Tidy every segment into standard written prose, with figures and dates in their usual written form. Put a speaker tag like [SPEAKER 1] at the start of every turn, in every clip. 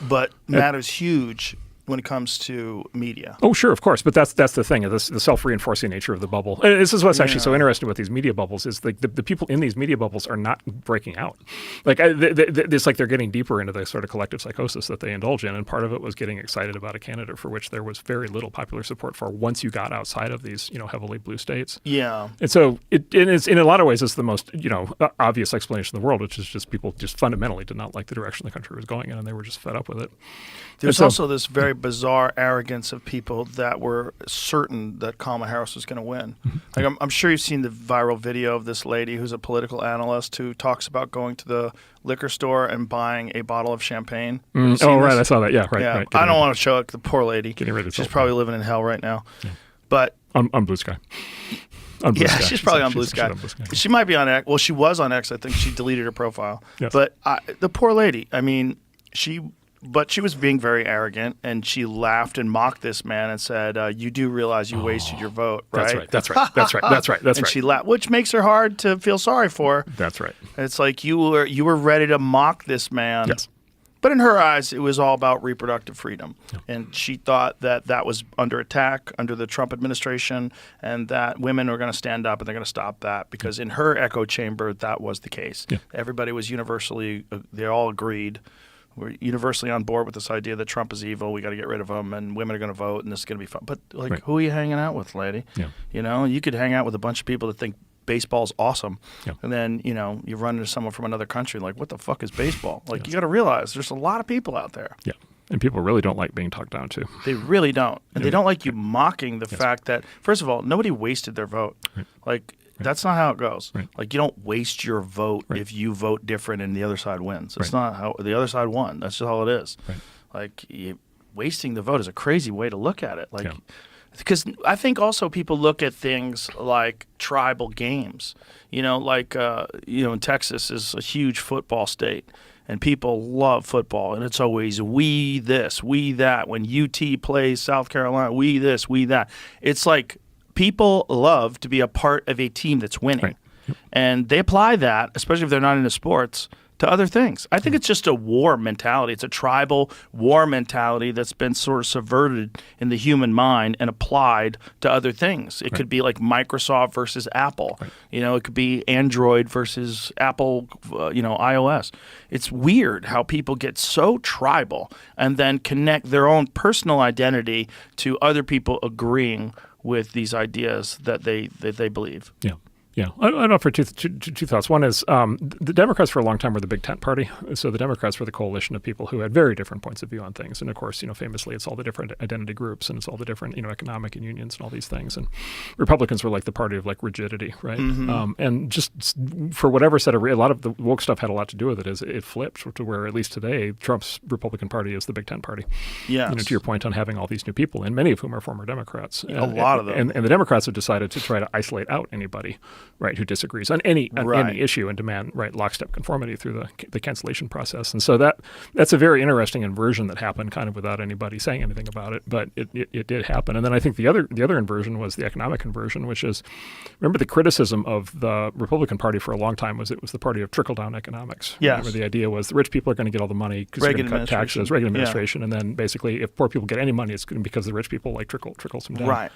[SPEAKER 1] but matter's huge when it comes to media.
[SPEAKER 2] Oh, sure, of course. But that's the thing, the self-reinforcing nature of the bubble. And this is what's actually so interesting with these media bubbles is the people in these media bubbles are not breaking out. Like it's like they're getting deeper into the sort of collective psychosis that they indulge in. And part of it was getting excited about a candidate for which there was very little popular support for once you got outside of these, heavily blue states.
[SPEAKER 1] Yeah.
[SPEAKER 2] And so it's in a lot of ways, it's the most, obvious explanation in the world, which is just people just fundamentally did not like the direction the country was going in, and they were just fed up with it.
[SPEAKER 1] There's also this very bizarre arrogance of people that were certain that Kamala Harris was going to win. Like I'm sure you've seen the viral video of this lady who's a political analyst who talks about going to the liquor store and buying a bottle of champagne.
[SPEAKER 2] Oh, right. I saw that. Yeah, right.
[SPEAKER 1] Yeah.
[SPEAKER 2] Right.
[SPEAKER 1] I don't want to show it. The poor lady.
[SPEAKER 2] Getting rid of
[SPEAKER 1] She's probably living in hell right now.
[SPEAKER 2] Yeah.
[SPEAKER 1] But
[SPEAKER 2] on Blue Sky. On Blue Sky.
[SPEAKER 1] She's probably on Blue Sky. She might be on X. Well, she was on X. I think she deleted her profile.
[SPEAKER 2] Yes.
[SPEAKER 1] But the poor lady, I mean, she was being very arrogant, and she laughed and mocked this man and said, you do realize you wasted your vote, right?
[SPEAKER 2] That's right.
[SPEAKER 1] And she laughed, which makes her hard to feel sorry for.
[SPEAKER 2] That's right.
[SPEAKER 1] It's like you were ready to mock this man.
[SPEAKER 2] Yes.
[SPEAKER 1] But in her eyes, it was all about reproductive freedom.
[SPEAKER 2] Yeah.
[SPEAKER 1] And she thought that was under attack under the Trump administration, and that women are going to stand up and they're going to stop that, because in her echo chamber, that was the case.
[SPEAKER 2] Yeah.
[SPEAKER 1] Everybody was they all agreed. We're universally on board with this idea that Trump is evil. We got to get rid of him, and women are going to vote, and this is going to be fun. But who are you hanging out with, lady?
[SPEAKER 2] Yeah.
[SPEAKER 1] You could hang out with a bunch of people that think baseball's awesome,
[SPEAKER 2] yeah.
[SPEAKER 1] and then you run into someone from another country like, what the fuck is baseball? Like, you got to realize there's a lot of people out there.
[SPEAKER 2] Yeah. And people really don't like being talked down to.
[SPEAKER 1] They really don't, and they don't like you mocking the fact that, first of all, nobody wasted their vote.
[SPEAKER 2] Right.
[SPEAKER 1] Like. That's not how it goes.
[SPEAKER 2] Right.
[SPEAKER 1] Like, you don't waste your vote if you vote different and the other side wins. It's not how the other side won. That's just all it is.
[SPEAKER 2] Right.
[SPEAKER 1] Like, wasting the vote is a crazy way to look at it. Like, because I think also people look at things like tribal games. In Texas is a huge football state, and people love football, and it's always we this, we that. When UT plays South Carolina, we this, we that. It's like, people love to be a part of a team that's winning.
[SPEAKER 2] Right. Yep.
[SPEAKER 1] And they apply that, especially if they're not into sports, to other things. I think it's just a war mentality. It's a tribal war mentality that's been sort of subverted in the human mind and applied to other things. It could be like Microsoft versus Apple.
[SPEAKER 2] Right.
[SPEAKER 1] It could be Android versus Apple, iOS. It's weird how people get so tribal and then connect their own personal identity to other people agreeing with these ideas that they believe.
[SPEAKER 2] Yeah. Yeah, I'd offer two thoughts. One is the Democrats for a long time were the big tent party. So the Democrats were the coalition of people who had very different points of view on things. And of course, famously, it's all the different identity groups and it's all the different, economic and unions and all these things. And Republicans were like the party of like rigidity, right?
[SPEAKER 1] Mm-hmm.
[SPEAKER 2] And just for whatever set of a lot of the woke stuff had a lot to do with it. Is it flipped to where at least today Trump's Republican Party is the big tent party.
[SPEAKER 1] Yeah.
[SPEAKER 2] To your point on having all these new people, and many of whom are former Democrats.
[SPEAKER 1] A lot of them.
[SPEAKER 2] And the Democrats have decided to try to isolate out anybody, right, who disagrees on any issue and demand lockstep conformity through the cancellation process. And so that's a very interesting inversion that happened kind of without anybody saying anything about it, but it did happen. And then I think the other inversion was the economic inversion, which is, remember the criticism of the Republican Party for a long time was it was the party of trickle-down economics.
[SPEAKER 1] Yes.
[SPEAKER 2] Where the idea was the rich people are going to get all the money because they're going to cut taxes, Reagan administration, and then basically if poor people get any money, it's going to be because the rich people trickles them down.
[SPEAKER 1] Right.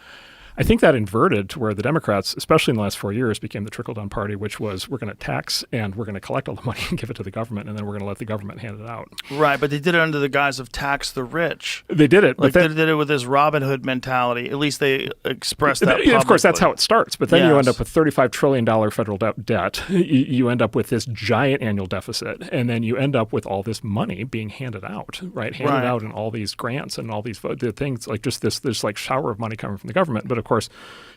[SPEAKER 2] I think that inverted to where the Democrats, especially in the last 4 years, became the trickle-down party, which was we're going to tax and we're going to collect all the money and give it to the government, and then we're going to let the government hand it out.
[SPEAKER 1] Right, but they did it under the guise of tax the rich.
[SPEAKER 2] They did it.
[SPEAKER 1] Like they did it with this Robin Hood mentality. At least they expressed that publicly.
[SPEAKER 2] Of course, that's how it starts. But then you end up with $35 trillion federal debt. You end up with this giant annual deficit, and then you end up with all this money being handed out, right? Handed out in all these grants and all these things, like just this like shower of money coming from the government. But of course,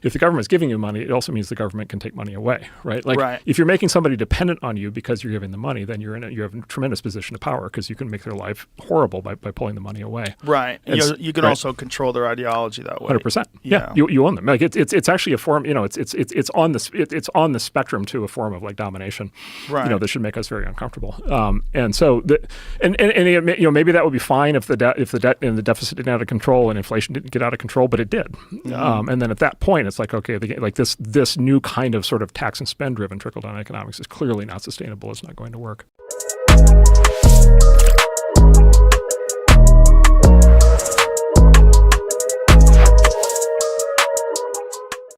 [SPEAKER 2] if the government's giving you money, it also means the government can take money away, right? Like if you're making somebody dependent on you because you're giving them money, then you have a tremendous position of power because you can make their life horrible by pulling the money away.
[SPEAKER 1] Right. You can also control their ideology that way.
[SPEAKER 2] 100%. Yeah. You own them. Like it's actually a form. It's on the spectrum to a form of like domination.
[SPEAKER 1] Right.
[SPEAKER 2] That should make us very uncomfortable. And so maybe that would be fine if the debt and the deficit didn't get out of control and inflation didn't get out of control, but it did. Mm-hmm. And then at that point, it's like, okay, this new kind of sort of tax and spend driven trickle down economics is clearly not sustainable. It's not going to work.